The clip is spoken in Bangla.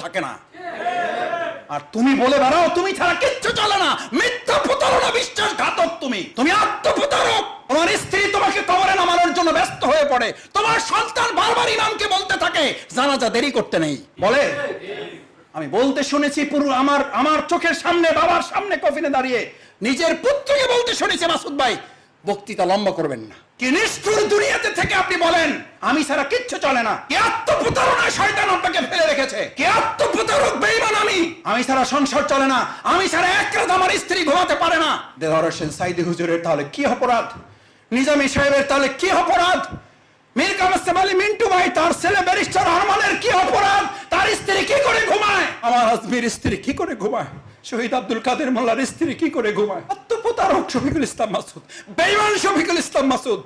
থাকে না। আর তুমি বলে বেড়াও তুমি ছাড়া কিচ্ছু চলে না। মিথ্যা প্রতারণা, বিশ্বাসঘাতক। তুমি আত্মপ্রতারক। তোমার স্ত্রী তোমাকে কবরে নামানোর জন্য ব্যস্ত হয়ে পড়ে। তোমার সন্তান বারবার ইমামকে বলতে থাকে জানাজা দেরি করতে নেই। বলে আমি বলতে শুনেছি পুরো আমার চোখের সামনে, বাবার সামনে কফিনে দাঁড়িয়ে নিজের পুত্রকে বলতে শুনেছি, মাসুদ ভাই বক্তৃতা লম্বা করবেন না। কি নিষ্ঠুর দুনিয়াতে থেকে আপনি বলেন আমি ছাড়া কিচ্ছু চলে না। কি আত্মপ্রতারণায় শয়তান আপনাকে ফেলে রেখেছে। কি আত্মপ্রতারক বেঈমান। আমি ছাড়া সংসার চলে না। আমি ছাড়া এক রাত আমার স্ত্রী ঘুমাতে পারে না। দেলোয়ার হোসেন সাইদি হুজুরের তাহলে কি অপরাধ? নিজামী সাহেবের তাহলে কি অপরাধ? মীর কাসেম আলী মিন্টু ভাই তার ছেলে ব্যারিস্টার আরমানের কি অপরাধ? তার স্ত্রী কি করে ঘুমায়? আমার আজমির স্ত্রী কি করে ঘুমায়? শহীদ আব্দুল কাদের মোল্লার স্ত্রী কি করে ঘুমায়? আত্মপ্রতারক শফিকুল ইসলাম মাসুদ, বেঈমান শফিকুল ইসলাম মাসুদ।